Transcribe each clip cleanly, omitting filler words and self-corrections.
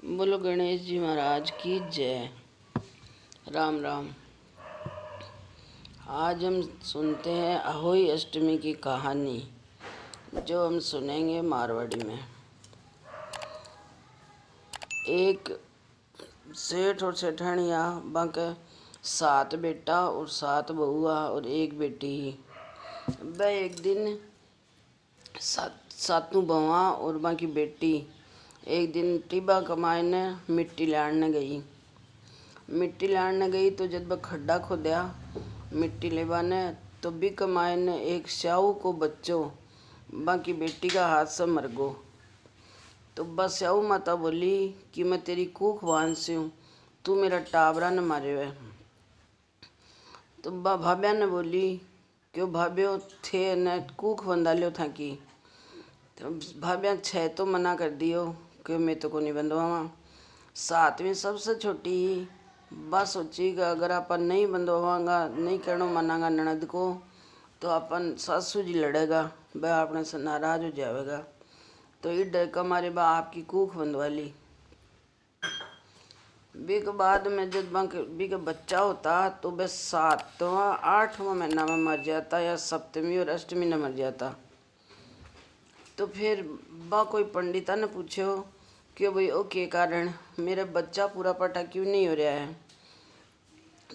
बोलो गणेश जी महाराज की जय। राम राम। आज हम सुनते हैं अहोई अष्टमी की कहानी, जो हम सुनेंगे मारवाड़ी में। एक सेठ और सेठानिया बाके 7 बेटा और 7 बहुआ और 1 बेटी ही। वह एक दिन सातों बहुआ और बाकी बेटी एक दिन टिब्बा कमाए ने मिट्टी लाने गई। तो जब वह खड्डा खोदा मिट्टी लेवा ने, तो भी कमाए ने एक स्याऊ को बच्चों बाकी बेटी का हाथ से मर गो। तो बस स्याऊ माता बोली कि मैं तेरी कूख बांध से हूँ, तू मेरा टाबरा न मारे है। तो भाभ्या ने बोली क्यों भाभ्यो थे न कूख बंधा लियो था की। तो भाभ्या 6 तो मना कर दियो कि मैं तो को नहीं बंधवावा। 7वीं सबसे छोटी ही बस सोची कि अगर अपन नहीं बंधवाऊंगा, नहीं कहना मनागा ननद को, तो अपन सासू जी लड़ेगा, वह अपने से नाराज हो जाएगा। तो इस डर का मारे बा आपकी कूख बंधवा ली। बी के बाद में जब बी का बच्चा होता तो वह 7वां 8वां महीना में मर जाता, या 7वीं और 8वीं में मर जाता। तो फिर बा कोई पंडिता ने पूछो कि भाई ओ के कारण मेरा बच्चा पूरा पटा क्यों नहीं हो रहा है।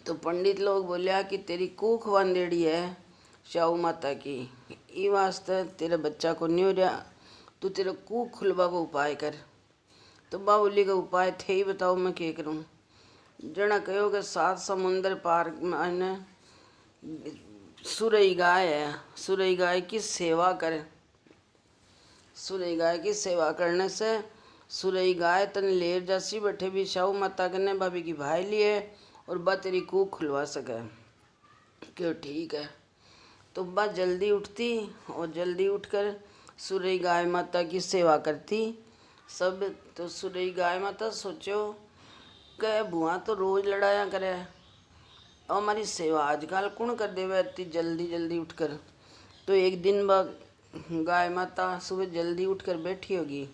तो पंडित लोग बोलिया कि तेरी कूख बांधेड़ी है स्याऊ माता की, ई वास्ते तेरे बच्चा को नहीं हो रहा, तू तेरा कूख खुलवा को उपाय कर। तो बा बोली का उपाय थे ही बताओ, मैं क्या करूँ। जना कहो कि 7 समुंदर पार मैंने सुरई गाय है, सुरई गाय की सेवा कर। सुरई गाय की सेवा करने से सुरई गाय तन लेर जैसी बैठे भी स्याऊ माता कने भाभी की भाई लिए और बा तेरी कूख खुलवा सके। क्यों ठीक है। तो बा जल्दी उठती और जल्दी उठकर सुरई गाय माता की सेवा करती सब। तो सुरई गाय माता सोचो कि बुआ तो रोज लड़ाया करे, और हमारी सेवा आजकल कौन कर देवे इतनी जल्दी जल्दी उठकर। तो एक दिन बा गाय माता सुबह जल्दी उठकर बैठी होगी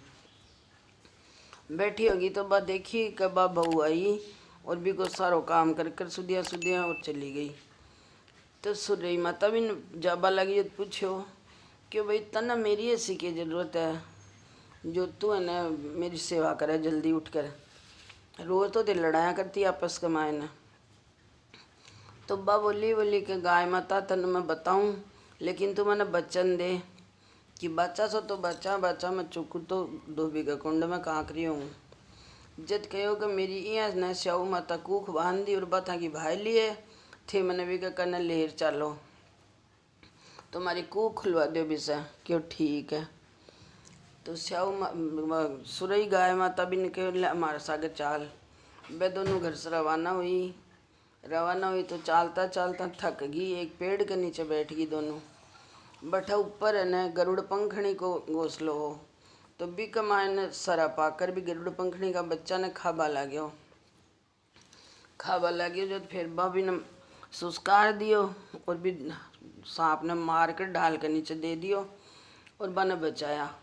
तो बा देखी कि बा बहू आई और भी को सारो काम कर कर सुदिया और चली गई। तो सुरई माता भी जाबा लगी तो पूछो कि भाई तना मेरी ऐसी की ज़रूरत है जो तू है ना मेरी सेवा करे जल्दी उठकर, रोज़ तो दिल लड़ाया करती आपस के मायने। तो बा बोली कि गाय माता तन मैं बताऊं, लेकिन तू मैंने वचन दे कि बच्चा सो तो बच्चा मैं चुकू तो डूबी का कुंड में कांकरी हूँ। जद कहो कि मेरी यहाँ न स्याऊ माता कूख बांध दी और बता की भाई लिए थे, मैंने भी कहना लेर चालो तुम्हारी कूख खुलवा दो बिसा। क्यों ठीक है। तो स्याऊ सुरई गाय माता भी ने कहो हमारे सागे चाल। वे दोनों घर से रवाना हुई तो चालता चालता थक गई, एक पेड़ के नीचे बैठ गई दोनों। बैठा ऊपर है न गरुड़ पंखनी को घोंसलो हो, तो भी कमाए ने सरा पाकर भी गरुड़ पंखनी का बच्चा ने खाबा लाग्यो जो फिर भाभी ने सुस्कार दियो और भी सांप ने मार कर ढाल के नीचे दे दियो और बन बचाया।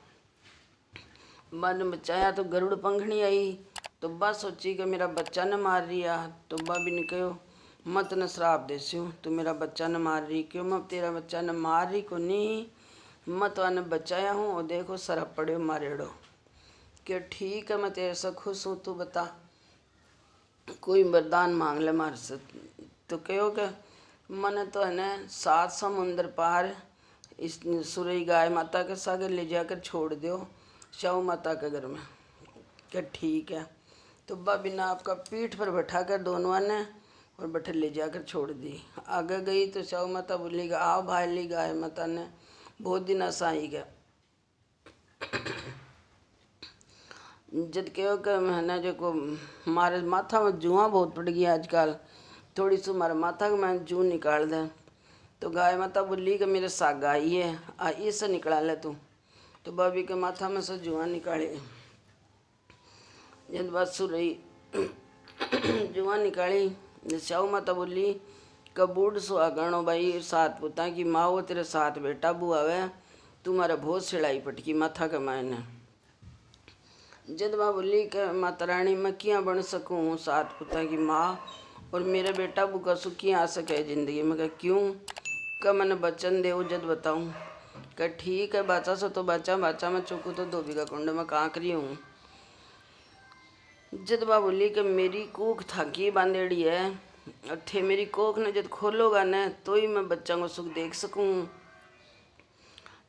तो गरुड़ पंखनी आई तो बस सोची कि मेरा बच्चा ने मार रिया। तो भाभी ने कहो मत न श्राप देसी हूँ, तू मेरा बच्चा न मार रही। क्यों मैं तेरा बच्चा न मार रही को नहीं, मत आने बचाया हूँ और देखो सरप पड़े मारेड़ो। क्या ठीक है मैं तेरे से खुश हूँ, तू बता कोई वरदान मांग ले मार से। तो कहो कि मन तो है न 7 समुंदर पार इस सुरई गाय माता के सागे ले जाकर छोड़ दो स्याऊ माता के घर में। क्या ठीक है। तो भाभी ने आपका पीठ पर बैठा कर दोनों ने और बैठे ले जाकर छोड़ दी। आगे गई तो स्याऊ माता बोली आओ भाई ली गाय माता ने बहुत दिन ऐसा ही गया। जब कहो कि मैंने जो को मारे माथा में जुआ बहुत पड़ गया आजकल, थोड़ी सी मारे माथा के मैं जू निकाल दें। तो गाय माता बोली कि मेरे साग आई है आ इससे निकला ले तू। तो भाभी के माथा में से जुआ निकाले। जब बात सुरई जुआ निकाली, स्याऊ माता बोली कबूड सुहागणो भाई 7 पुता की माँ वो तेरे 7 बेटा बुआवे, तुम्हारा बहुत सिलाई पटकी माथा के मायने। जद माँ बोली कि माता रानी मैं क्या बन सकूँ 7 पुता की माँ और मेरा बेटा बुका सुखी आ सके जिंदगी में। कहा क्यों? कहा मैंने वचन दे जद बताऊँ। कहा ठीक है बाचा सो तो बाचा बाचा मैं चुकू तो धोबी कुंड में कांकरी हूँ। जद माँ बोली कि मेरी कोख थाकी बांधेड़ी है और थे मेरी कोख ने जब खोलोगा न तो ही मैं बच्चा को सुख देख सकूँ।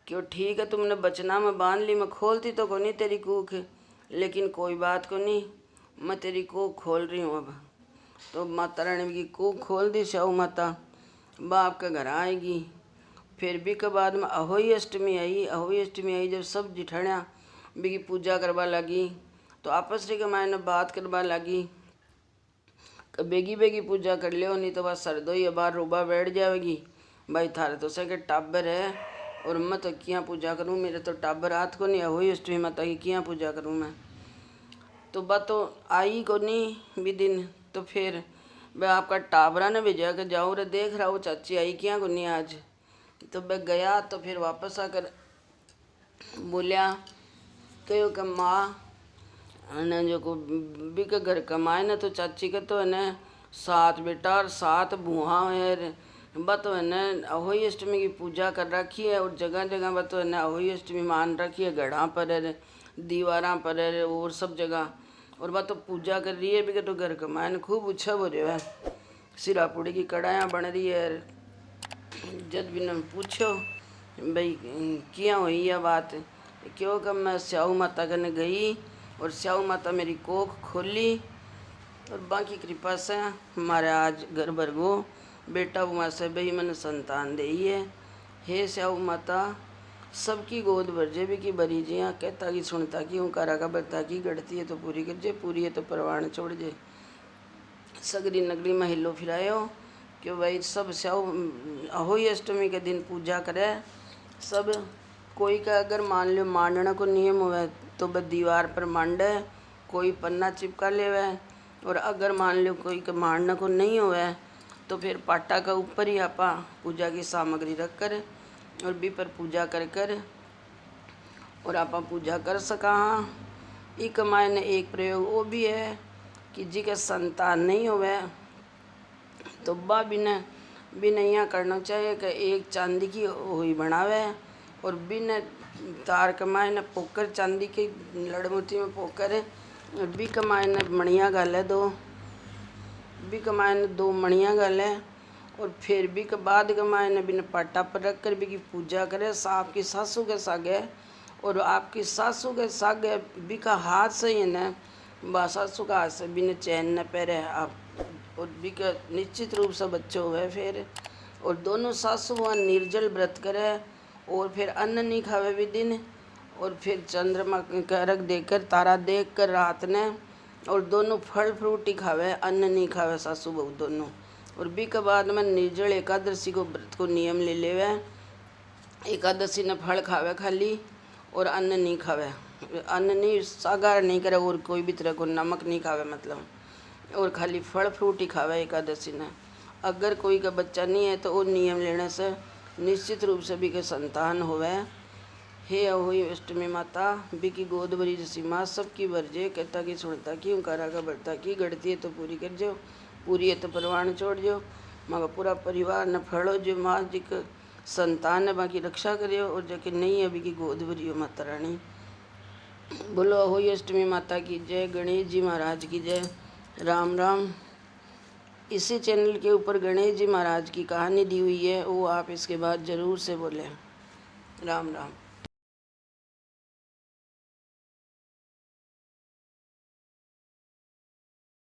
क्यों ठीक है तुमने बचना में बांध ली, मैं खोलती तो को नहीं तेरी कोख, लेकिन कोई बात को नहीं मैं तेरी कोख खोल रही हूँ अब। तो माता रानी की कोख खोल दी। स्याऊ माता बाप के घर आएगी। फिर भी के बाद में अहोई अष्टमी आई। अहोई अष्टमी आई जब सब जिठाणिया भी पूजा करवा लगी तो आपस रे के मायने बात करवा लगी कि बेगी बेगी पूजा कर लियो नहीं तो बस सरदो ही बार रोबा बैठ जाएगी। भाई थारे तो सके टाबर है और मैं तो क्या पूजा करूँ, मेरे तो टाबर हाथ को नहीं है। हुई अष्टमी माता की क्या पूजा करूँ मैं। तो बात तो आई को नहीं भी दिन। तो फिर वह आपका टाबरा ने भेजा कि जाओ रे देख रहा हो चाची आई क्या को नहीं आज। तो वह गया तो फिर वापस आकर बोलिया कहो कि माँ ने जो को भी के घर कमाए न तो चाची के तो है न 7 बेटा और 7 बुआ है। बत तो है न अहोई अष्टमी की पूजा कर रखी है और जगह जगह बत तो है न अहोई अष्टमी मान रखी है। घड़ा पर है, दीवारा पर है और सब जगह। और बत तो पूजा कर रही है भी के तो घर कमाए न खूब उच्छब हो रहा है। सिरापुड़ी की कढ़ाइयाँ बन रही है। जब भी न पूछो भाई क्या हुई यह बात, क्यों कि मैं स्याऊ माता कने गई और स्याऊ माता मेरी कोख खोली और बाकी कृपा से हमारे आज घर भर गो बेटा बुआ से भाई मैंने संतान दे है। हे स्याऊ माता सबकी गोद भर जे भी की बरी जिया कहता की सुनता की हूँ कारा का बरता की गढ़ती है तो पूरी कर जे, पूरी है तो परवान छोड़ जे। सगरी नगरी में हिलो फिरायो कि भाई सब स्याऊ अहोई अष्टमी के दिन पूजा करे सब। कोई का अगर मान लो मांडना को नियम हुआ तो वह दीवार पर मांडे, कोई पन्ना चिपका लेवे। और अगर मान लो कोई का मांडना को नहीं हुआ तो फिर पाटा का ऊपर ही आपा पूजा की सामग्री रख कर और भी पर पूजा कर कर और आपा पूजा कर सका। हाँ एक मायने एक प्रयोग वो भी है कि जी के संतान नहीं हुए तो बा बिना यहाँ करना चाहिए कि एक चांदी की हुई बनावे और बिना तार कमाए न पोकर चांदी की लड़मोती में पोकर और भी कमाए न मणिया गाले दो, भी कमाए न 2 मणिया गाले और फिर भी के बाद कमाए न बिना पाटा पर रख कर भी की पूजा करे। आपकी सासू के सागे और आपकी सासू के सागे भी का हाथ से ही न बा सासू का हाथ से बिना चैन न पहरे आप और भी का निश्चित रूप से बच्चे हुए फिर। और दोनों सासू वहाँ निर्जल व्रत करे और फिर अन्न नहीं खावे भी दिन और फिर चंद्रमा का अर्घ देकर तारा देख कर रात ने और दोनों फल फ्रूट ही खावे, अन्न नहीं खावे सासू बहू दोनों। और भी के बाद में निर्जल एकादशी को व्रत को नियम ले लेवे। एकादशी ने फल खावे खाली और अन्न नहीं खावे, अन्न नहीं सागार नहीं करे और कोई भी तरह को नमक नहीं खावे मतलब, और खाली फल फ्रूट ही खावे एकादशी ने। अगर कोई का बच्चा नहीं है तो वो नियम लेने से निश्चित रूप से भी के संतान होवे। हे अहोई अष्टमी माता भी की गोद भरी जैसी माँ सबकी भरजे कहता की सुनता की ओंकारा का बढ़ता की गढ़ती है तो पूरी कर जो, पूरी है तो परवान छोड़ जो। माँ का पूरा परिवार न फड़ो जो माँ जी का संतान है बाकी रक्षा करियो और जो कि नहीं है अभी की गोद भरी हो माता रानी। बोलो अहोई अष्टमी माता की जय, गणेश जी महाराज की जय। राम राम। इसी चैनल के ऊपर गणेश जी महाराज की कहानी दी हुई है, वो आप इसके बाद ज़रूर से बोलें। राम राम।